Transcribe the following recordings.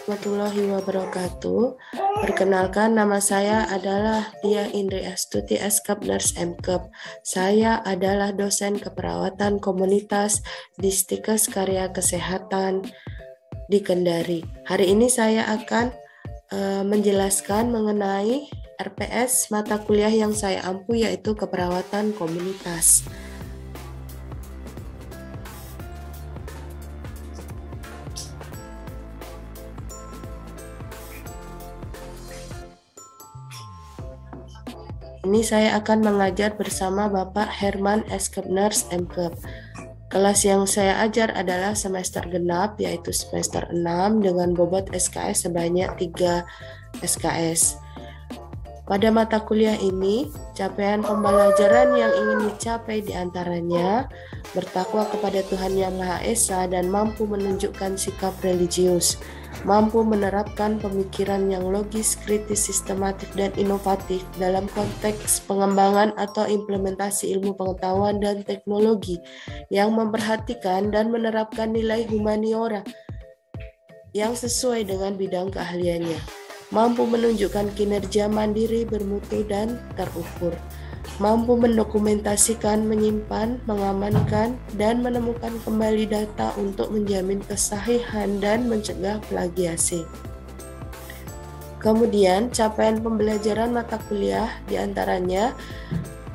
warahmatullahi wabarakatuh. Perkenalkan, nama saya adalah Dia Indri Astuti SKAP Nurse MKEP. Saya adalah dosen keperawatan komunitas di Stikes Karya Kesehatan di Kendari. Hari ini saya akan menjelaskan mengenai RPS mata kuliah yang saya ampu, yaitu keperawatan komunitas. Ini saya akan mengajar bersama Bapak Herman SKAP Nurse MKEP. Kelas yang saya ajar adalah semester genap, yaitu semester 6 dengan bobot SKS sebanyak 3 SKS. Pada mata kuliah ini, capaian pembelajaran yang ingin dicapai diantaranya bertakwa kepada Tuhan Yang Maha Esa dan mampu menunjukkan sikap religius, mampu menerapkan pemikiran yang logis, kritis, sistematik, dan inovatif dalam konteks pengembangan atau implementasi ilmu pengetahuan dan teknologi yang memperhatikan dan menerapkan nilai humaniora yang sesuai dengan bidang keahliannya, mampu menunjukkan kinerja mandiri, bermutu, dan terukur, mampu mendokumentasikan, menyimpan, mengamankan, dan menemukan kembali data untuk menjamin kesahihan dan mencegah plagiasi. Kemudian, capaian pembelajaran mata kuliah diantaranya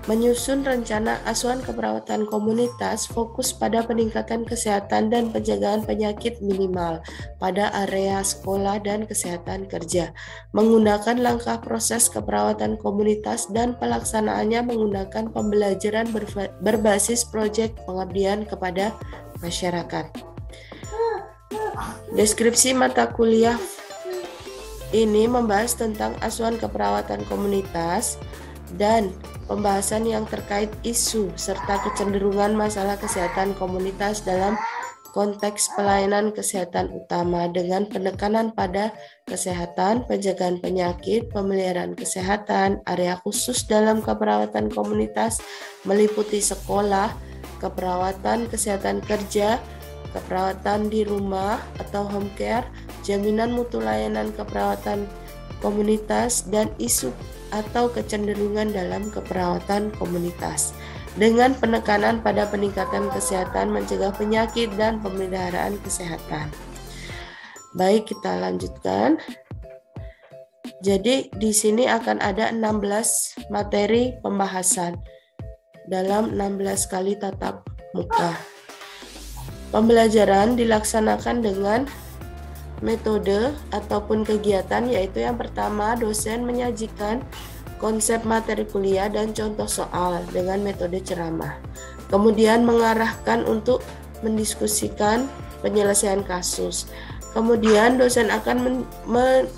menyusun rencana asuhan keperawatan komunitas fokus pada peningkatan kesehatan dan penjagaan penyakit minimal pada area sekolah dan kesehatan kerja, menggunakan langkah proses keperawatan komunitas dan pelaksanaannya menggunakan pembelajaran berbasis proyek pengabdian kepada masyarakat. Deskripsi mata kuliah ini membahas tentang asuhan keperawatan komunitas dan pembahasan yang terkait isu serta kecenderungan masalah kesehatan komunitas dalam konteks pelayanan kesehatan utama dengan penekanan pada kesehatan, penjagaan penyakit, pemeliharaan kesehatan, area khusus dalam keperawatan komunitas meliputi sekolah, keperawatan kesehatan kerja, keperawatan di rumah atau home care, jaminan mutu layanan keperawatan komunitas, dan isu atau kecenderungan dalam keperawatan komunitas dengan penekanan pada peningkatan kesehatan, mencegah penyakit, dan pemeliharaan kesehatan. Baik, kita lanjutkan. Jadi di sini akan ada 16 materi pembahasan dalam 16 kali tatap muka. Pembelajaran dilaksanakan dengan metode ataupun kegiatan, yaitu yang pertama, dosen menyajikan konsep materi kuliah dan contoh soal dengan metode ceramah. Kemudian mengarahkan untuk mendiskusikan penyelesaian kasus. Kemudian dosen akan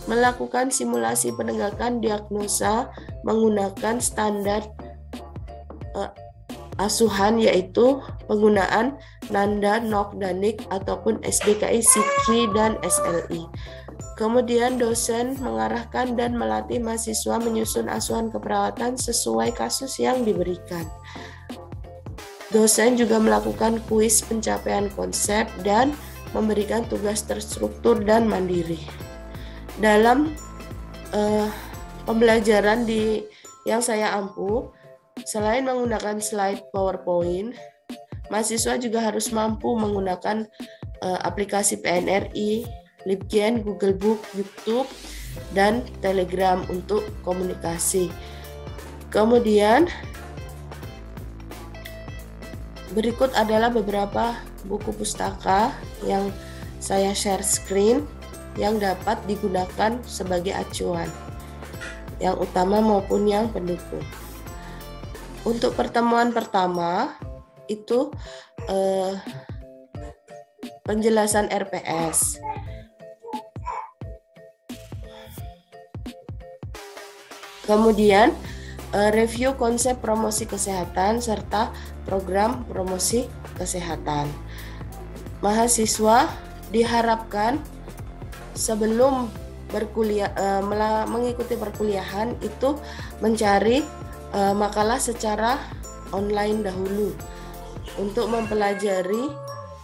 melakukan simulasi penegakan diagnosa menggunakan standar asuhan, yaitu penggunaan Nanda, Nok, Danik ataupun SDKI, SIKI, dan SLI. Kemudian dosen mengarahkan dan melatih mahasiswa menyusun asuhan keperawatan sesuai kasus yang diberikan. Dosen juga melakukan kuis pencapaian konsep dan memberikan tugas terstruktur dan mandiri. Dalam pembelajaran yang saya ampu, selain menggunakan slide PowerPoint, mahasiswa juga harus mampu menggunakan aplikasi PNRI, LibGen, Google Book, YouTube, dan Telegram untuk komunikasi. Kemudian berikut adalah beberapa buku pustaka yang saya share screen yang dapat digunakan sebagai acuan, yang utama maupun yang pendukung. Untuk pertemuan pertama itu penjelasan RPS. Kemudian review konsep promosi kesehatan serta program promosi kesehatan. Mahasiswa diharapkan sebelum mengikuti perkuliahan itu mencari makalah secara online dahulu untuk mempelajari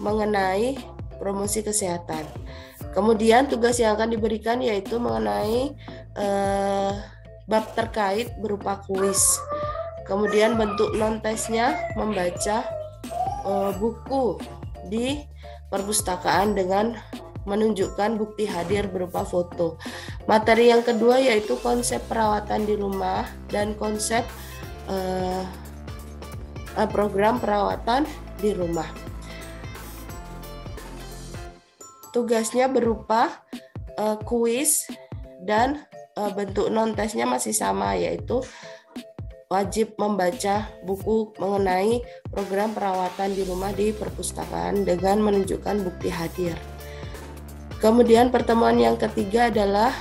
mengenai promosi kesehatan. Kemudian tugas yang akan diberikan yaitu mengenai bab terkait berupa kuis. Kemudian bentuk non-tesnya membaca buku di perpustakaan dengan menunjukkan bukti hadir berupa foto. Materi yang kedua yaitu konsep perawatan di rumah dan konsep program perawatan di rumah. Tugasnya berupa kuis dan bentuk non-tesnya masih sama, yaitu wajib membaca buku mengenai program perawatan di rumah di perpustakaan dengan menunjukkan bukti hadir. Kemudian pertemuan yang ketiga adalah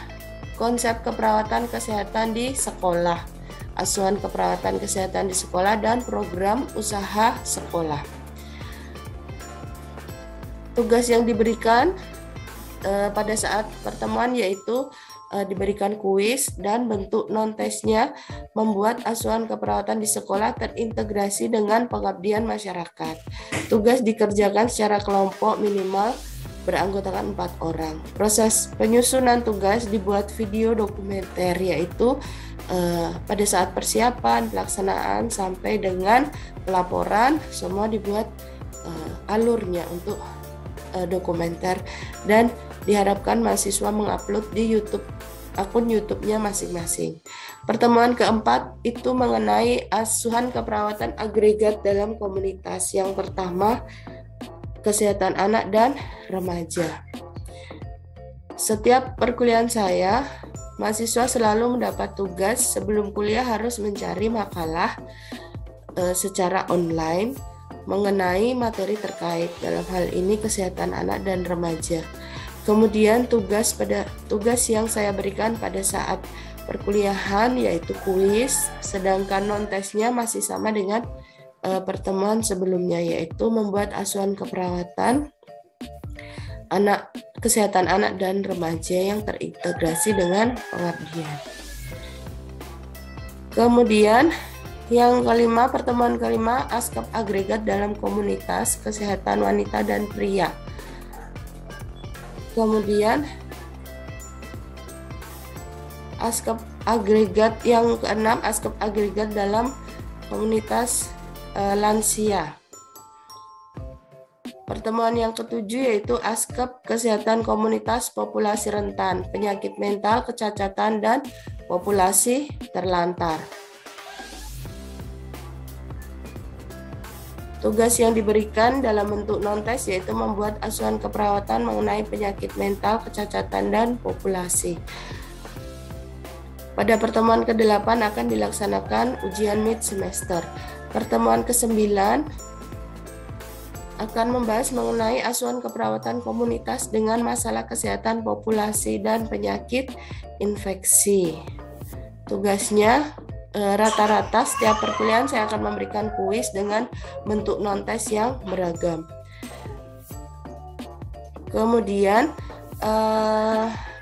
konsep keperawatan kesehatan di sekolah, asuhan keperawatan kesehatan di sekolah, dan program usaha sekolah. Tugas yang diberikan pada saat pertemuan yaitu diberikan kuis dan bentuk non-tesnya membuat asuhan keperawatan di sekolah terintegrasi dengan pengabdian masyarakat. Tugas dikerjakan secara kelompok minimal beranggotakan 4 orang. Proses penyusunan tugas dibuat video dokumenter, yaitu pada saat persiapan, pelaksanaan, sampai dengan pelaporan, semua dibuat alurnya untuk dokumenter, dan diharapkan mahasiswa mengupload di akun YouTube-nya masing-masing. Pertemuan keempat itu mengenai asuhan keperawatan agregat dalam komunitas. Yang pertama, kesehatan anak dan remaja. Setiap perkuliahan saya, mahasiswa selalu mendapat tugas sebelum kuliah harus mencari makalah secara online mengenai materi terkait, dalam hal ini kesehatan anak dan remaja. Kemudian tugas yang saya berikan pada saat perkuliahan yaitu kuis, sedangkan non-tesnya masih sama dengan pertemuan sebelumnya, yaitu membuat asuhan keperawatan kesehatan anak dan remaja yang terintegrasi dengan pengabdian. Kemudian yang kelima, pertemuan kelima, askep agregat dalam komunitas kesehatan wanita dan pria. Kemudian askep agregat yang keenam, askep agregat dalam komunitas lansia. Pertemuan yang ketujuh yaitu askep kesehatan komunitas populasi rentan, penyakit mental, kecacatan, dan populasi terlantar. Tugas yang diberikan dalam bentuk non-tes yaitu membuat asuhan keperawatan mengenai penyakit mental, kecacatan, dan populasi. Pada pertemuan ke-8 akan dilaksanakan ujian mid semester. Pertemuan ke-9 akan membahas mengenai asuhan keperawatan komunitas dengan masalah kesehatan populasi dan penyakit infeksi. Tugasnya rata-rata setiap perkuliahan saya akan memberikan kuis dengan bentuk non-tes yang beragam. Kemudian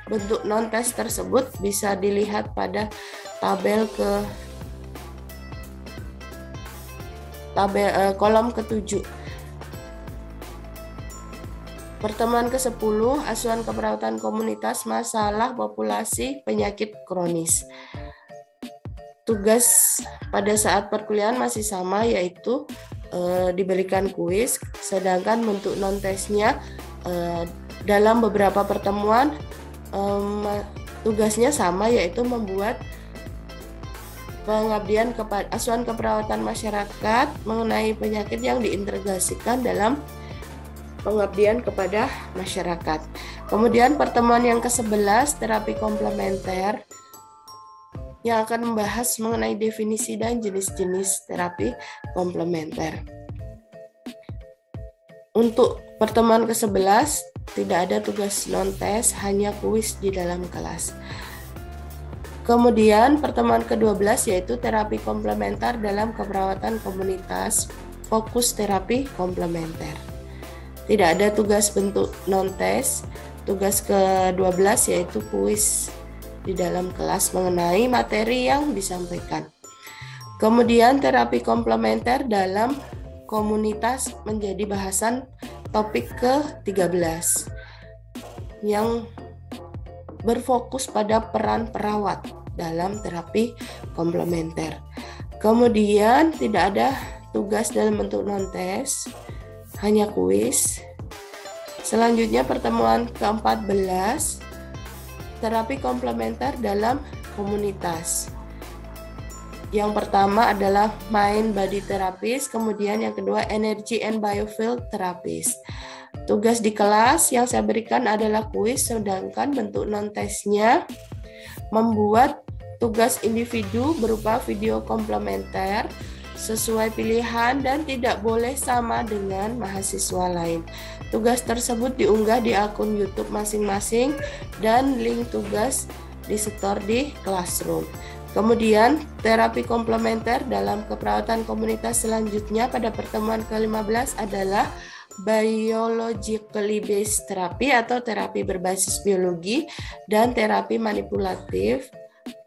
bentuk non-tes tersebut bisa dilihat pada kolom ke-7. Pertemuan ke-10, asuhan keperawatan komunitas masalah populasi penyakit kronis. Tugas pada saat perkuliahan masih sama, yaitu diberikan kuis, sedangkan bentuk non-tesnya dalam beberapa pertemuan tugasnya sama, yaitu membuat pengabdian asuhan keperawatan masyarakat mengenai penyakit yang diintegrasikan dalam pengabdian kepada masyarakat. Kemudian pertemuan yang ke-11, terapi komplementer, yang akan membahas mengenai definisi dan jenis-jenis terapi komplementer. Untuk pertemuan ke-11 tidak ada tugas non-tes, hanya kuis di dalam kelas. Kemudian pertemuan ke-12 yaitu terapi komplementer dalam keperawatan komunitas, fokus terapi komplementer. Tidak ada tugas bentuk non-tes. Tugas ke-12 yaitu kuis di dalam kelas mengenai materi yang disampaikan. Kemudian terapi komplementer dalam komunitas menjadi bahasan topik ke-13. yang berfokus pada peran perawat dalam terapi komplementer. Kemudian tidak ada tugas dalam bentuk non-tes, hanya kuis. Selanjutnya pertemuan ke-14, terapi komplementer dalam komunitas. Yang pertama adalah mind body therapist, kemudian yang kedua energy and biofield therapist. Tugas di kelas yang saya berikan adalah kuis, sedangkan bentuk non-tesnya membuat tugas individu berupa video komplementer sesuai pilihan dan tidak boleh sama dengan mahasiswa lain. Tugas tersebut diunggah di akun YouTube masing-masing dan link tugas disetor di Classroom. Kemudian terapi komplementer dalam keperawatan komunitas selanjutnya pada pertemuan ke-15 adalah biologically based therapy atau terapi berbasis biologi dan terapi manipulatif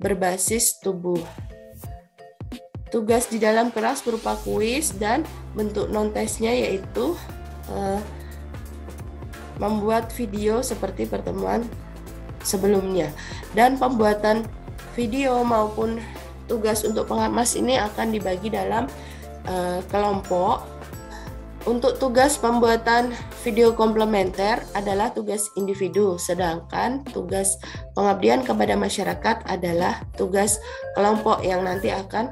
berbasis tubuh. Tugas di dalam kelas berupa kuis dan bentuk non-tesnya yaitu membuat video seperti pertemuan sebelumnya, dan pembuatan video maupun tugas untuk pengamas ini akan dibagi dalam kelompok. Untuk tugas pembuatan video komplementer adalah tugas individu, sedangkan tugas pengabdian kepada masyarakat adalah tugas kelompok yang nanti akan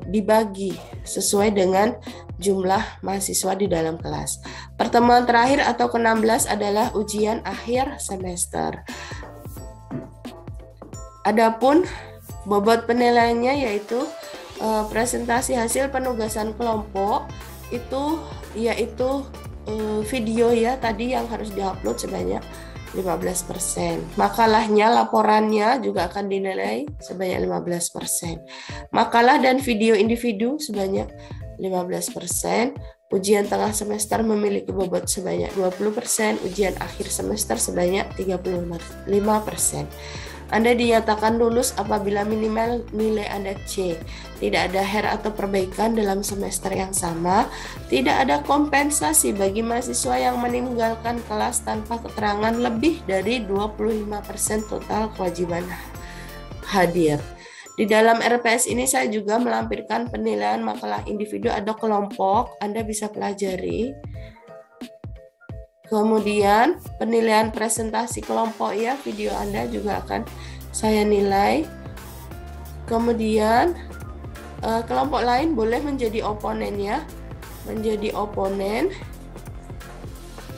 dibagi sesuai dengan jumlah mahasiswa di dalam kelas. Pertemuan terakhir atau ke-16 adalah ujian akhir semester. Adapun bobot penilaiannya yaitu presentasi hasil penugasan kelompok yaitu video ya tadi yang harus diupload sebanyak 15%. Makalahnya, laporannya juga akan dinilai sebanyak 15%. Makalah dan video individu sebanyak 15%. Ujian tengah semester memiliki bobot sebanyak 20%, ujian akhir semester sebanyak 35%. Anda dinyatakan lulus apabila minimal nilai Anda C. Tidak ada HER atau perbaikan dalam semester yang sama. Tidak ada kompensasi bagi mahasiswa yang meninggalkan kelas tanpa keterangan lebih dari 25% total kewajiban hadir. Di dalam RPS ini saya juga melampirkan penilaian makalah individu atau kelompok. Anda bisa pelajari. Kemudian penilaian presentasi kelompok ya, video Anda juga akan saya nilai. Kemudian kelompok lain boleh menjadi oponen ya, menjadi oponen.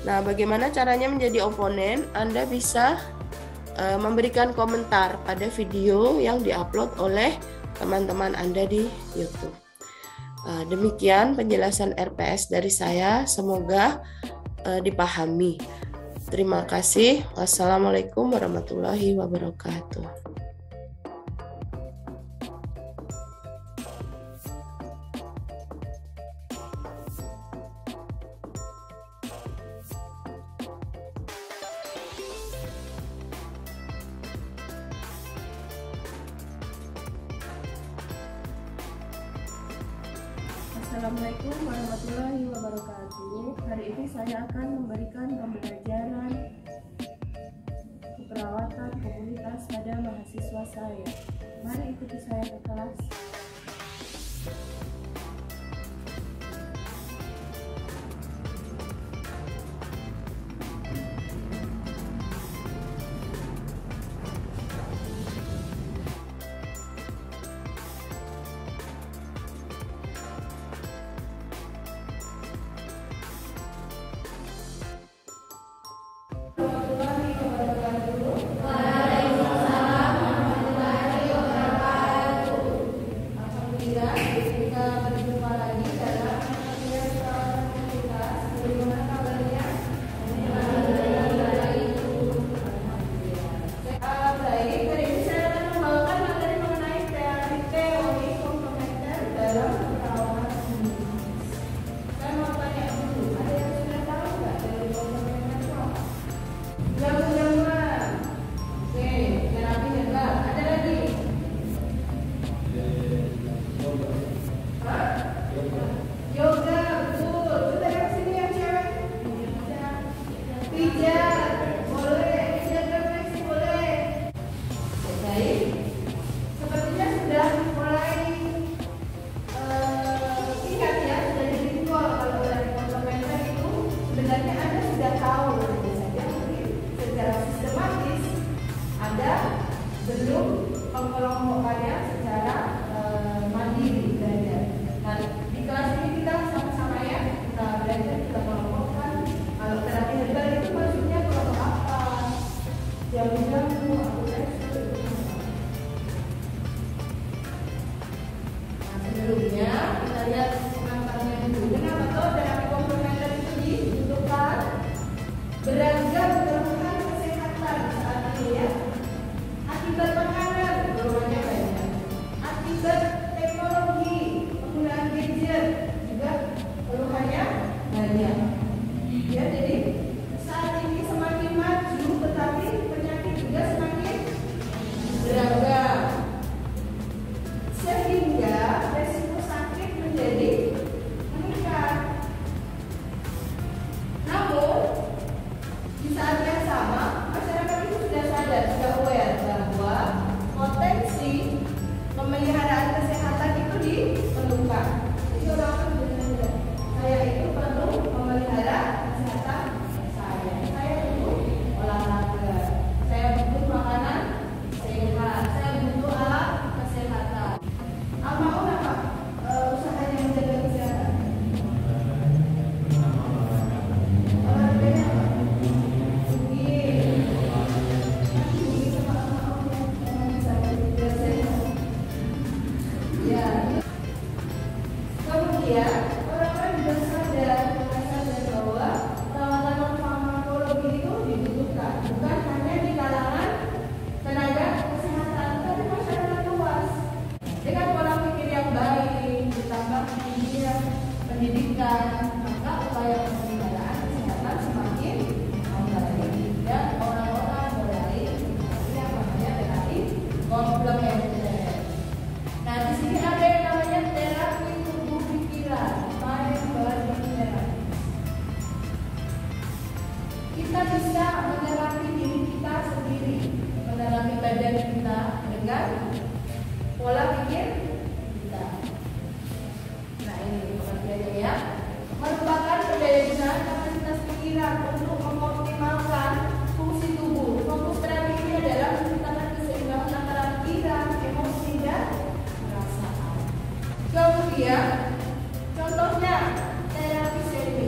Nah, bagaimana caranya menjadi oponen? Anda bisa memberikan komentar pada video yang diupload oleh teman-teman Anda di YouTube. Demikian penjelasan RPS dari saya, semoga dipahami. Terima kasih. Wassalamualaikum warahmatullahi wabarakatuh. Assalamualaikum warahmatullahi wabarakatuh. Hari ini saya akan memberikan pembelajaran keperawatan komunitas pada mahasiswa saya. Mari ikuti saya ke kelas. sebelum mengelompokkannya secara mandiri belajar. Nah, di kelas ini kita sama-sama ya, kita belajar, kita kelompokkan. Kalau terapi herbal itu maksudnya kelompok apa? Jamu-jamu, sebelumnya kita lihat pengantarnya dulu. Kenapa toh terapi komplementer itu dibutuhkan? Beragam keluhan kesehatan saat ini ya. Akibat makanan, keluhannya banyak. Akibat teknologi, penggunaan gadget juga keluhannya banyak. Ya, jadi saat ini semakin maju, tetapi penyakit juga semakin beragam. Sehingga resiko sakit menjadi meningkat. Namun di saat yang sama masyarakat itu sudah sadar, sudah aware bahwa potensi pemeliharaan kesehatan itu diperlukan. Jadi orang benar-benar saya itu perlu memelihara kesehatan saya. Saya butuh olahraga, saya butuh makanan sehat, saya butuh alat kesehatan. Mau apa? Usahanya menjaga kesehatan. Olahraganya apa? Ya. Kemudian orang-orang juga sadar bahwa perawatan farmakologi itu dibutuhkan bukan hanya di kalangan tenaga kesehatan, tapi masyarakat luas. Dengan pola pikir yang baik, ditambah pendidikan, maka upaya pemeliharaan kesehatan semakin membaik dan orang-orang mulai yang namanya terapi komplementer. Nah, di sini ada yang namanya terapi tubuh pikiran, mind body therapy. Kita bisa menerapi diri kita sendiri, menerapi badan kita dengan pola pikir kita. Nah, ini pengertiannya ya. Merupakan pendaya-gunaan kapasitas pikiran untuk mengoptimalkan fungsi tubuh. Fokus terapi ini adalah menciptakan keseimbangan antara pikiran, emosi, dan perasaan. Kemudian, contohnya terapi seni.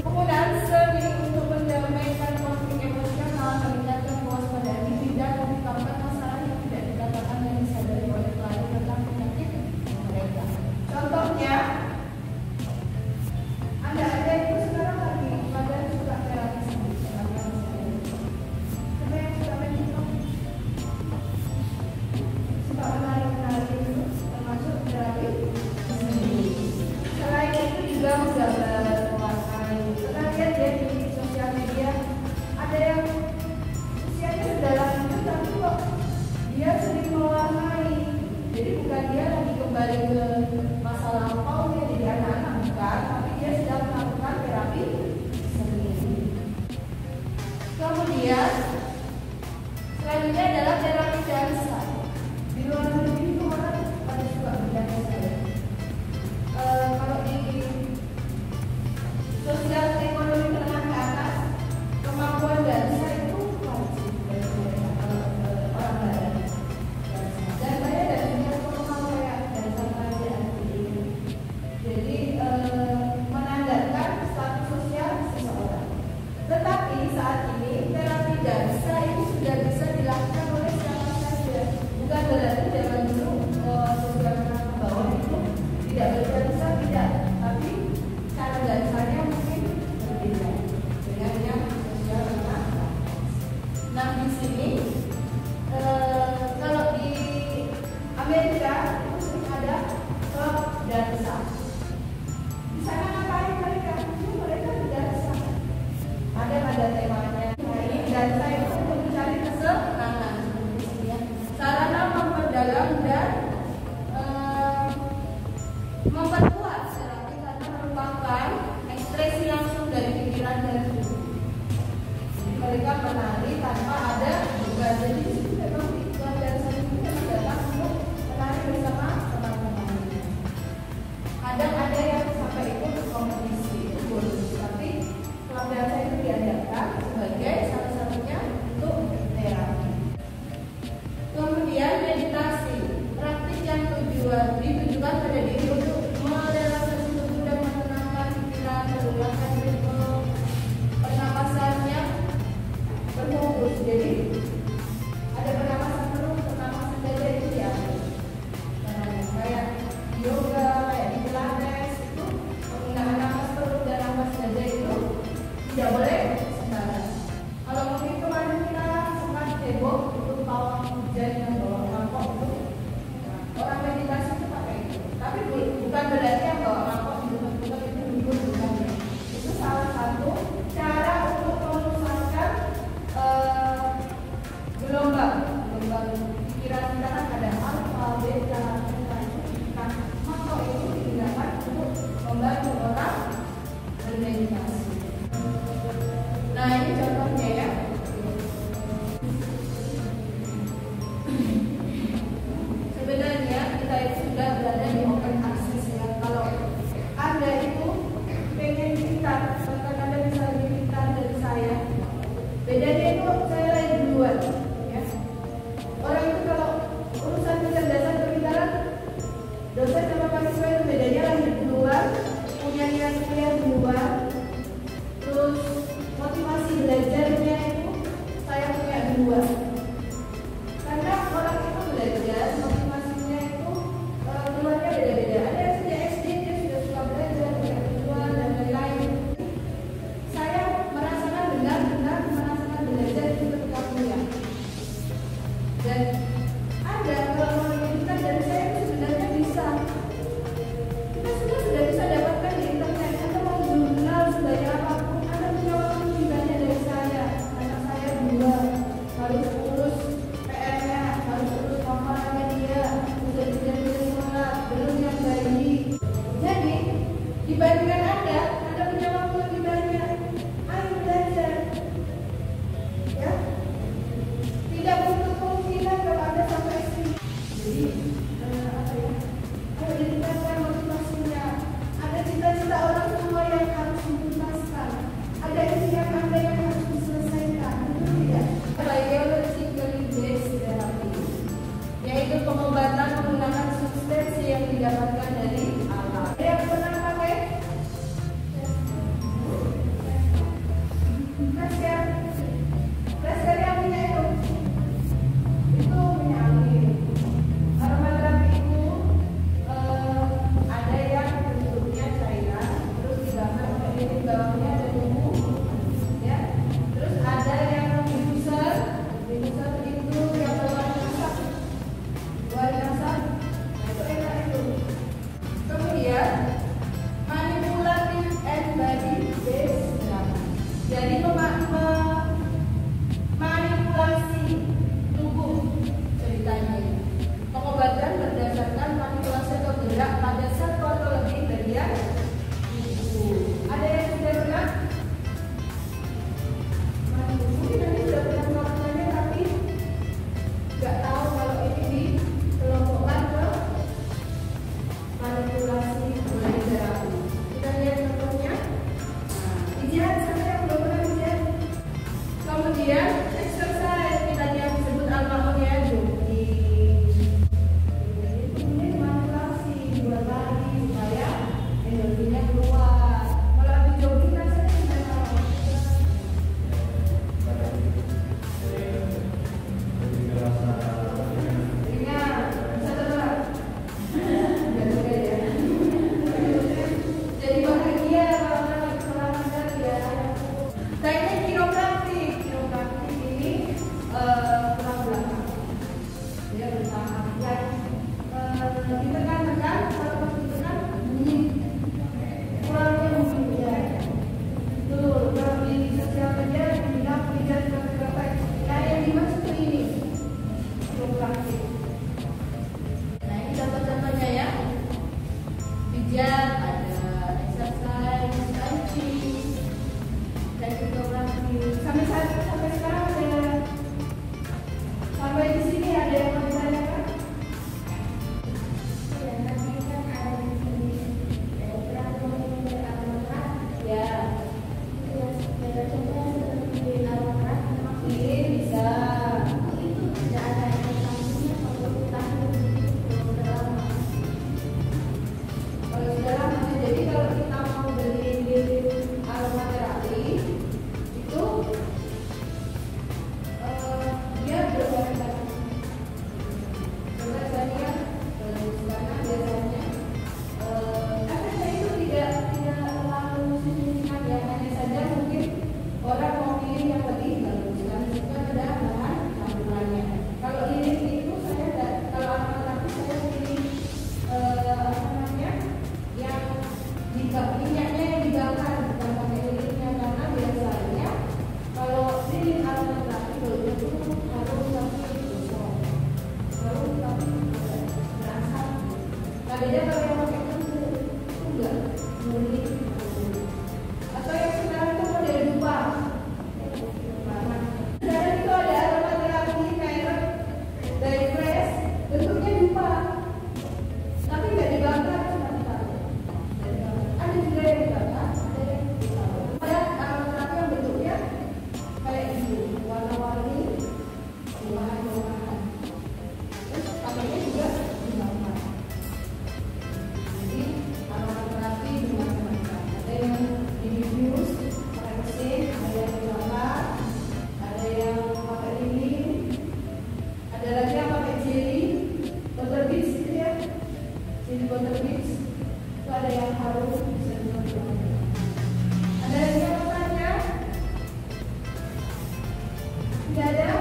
Penggunaan seni untuk mendamaikan konflik emosional, meningkatkan kewaspadaan diri dan mengungkapkan masalah yang tidak dikatakan dan disadari oleh klien tentang penyakit mereka. Contohnya, Anda ada itu sekarang lagi pada suka terapi seni. Siapa yang suka main TikTok? Suka menarik itu termasuk terapi seni. Selain itu juga menggambar, mewarnai. Pernah lihat ya di sosial media ada yang usianya sudah lanjut tapi kok dia sering mewarnai. Jadi bukan dia lagi kembali ke masa lampau dia jadi anak-anak, bukan, tapi dia sedang melakukan terapi seni. Kemudian selanjutnya adalah terapi dansa. Di luar negeri itu orang pada suka berdansa. Kalau di sosial ekonomi menengah ke atas, kemampuan dansa itu wajib bagi orang barat. Dan saya dansa formal kayak dansa kerajaan ini. Jadi menandakan status sosial seseorang. Tetapi saat ini terapi dansa itu sudah bisa dilakukan oleh siapa saja. Bukan berarti zaman dulu sosial menengah ke bawah itu tidak berdansa, tidak. Tapi cara dansanya mungkin berbeda dengan yang sosial menengah. Nah, di sini kalau di Amerika itu sering ada klub dansa. Di sana ngapain mereka? Mereka berdansa. Ada temanya. Nah, ini dansa itu untuk mencari kesenangan. Sarana memperdalam dan memperkuat terapi karena merupakan ekspresi langsung dari pikiran dan tubuh. Mereka menari tanpa ada beban. Jadi di situ memang iklan dansa itu memang datang untuk menari bersama teman-temannya. Kadang ada yang sampai ikut kompetisi itu boleh, tapi klub dansa itu diadakan sebagai salah satunya untuk terapi. saya lagi duluan. Ya. Orang itu kalau urusan kecerdasan berbicara, dosen sama mahasiswa itu bedanya lahir duluan, punya niat kuliah duluan, terus motivasi belajarnya itu saya punya duluan. Karena orang itu belajar, motivasinya itu keluarnya beda-beda. Ada yang sejak SD dia sudah suka belajar, punya tujuan dan lain-lain. Saya merasakan benar-benar merasakan belajar itu ketika kuliah. Dan ada kalau mau menunjukkan dari saya itu sebenarnya bisa. Kita sudah bisa dapatkan di internet. Anda mau jurnal sebanyak apapun, Anda punya waktu lebih banyak dari saya. Anak saya 2 harus urus PR-nya, harus urus paparannya dia, udah sholat, belum yang bayi. Jadi dibandingkan Anda punya waktu lebih banyak. Ayo belajar, ya. Tidak untuk kemungkinan kalau Anda sampai sini. Jadi apa ya? Ayo ditingkatkan motivasinya. Ada cita-cita orang tua yang harus dituntaskan. Ada impian Anda yang harus diselesaikan. Betul tidak? Biologically based therapy, yaitu pengobatan menggunakan substansi yang didapatkan dari alam. Ada yang pernah pakai? Fresker yang punya itu punya angin. Aromaterapi itu ada yang bentuknya cairan, terus dibakar pakai lilin, bawahnya ada bumbu, ya. Terus ada yang diffuser itu yang berwarna asap, nah itu enak itu. Kemudian manipulatif and body based therapy, jadi manipulasi tubuh ceritanya ini. Pengobatan berdasarkan manipulasi atau gerak pada satu atau lebih bagian tubuh. Ada yang sudah pernah? Mungkin nanti sudah pernah melakukannya tapi nggak tahu kalau ini dikelompokkan ke manipulasi body therapy. Kita lihat contohnya. Pijat, siapa yang belum pernah pijat? Kemudian exercise kita yang disebut almahonia jogging. Ini manipulasi buat lari supaya endorfinnya keluar. Kalau habis jogging rasanya gimana? Ringan, bisa terbang. Enggak juga ya. Jadi bahagia kalau orang lagi olahraga ya. Teknik kiropraktik ini Tidak ada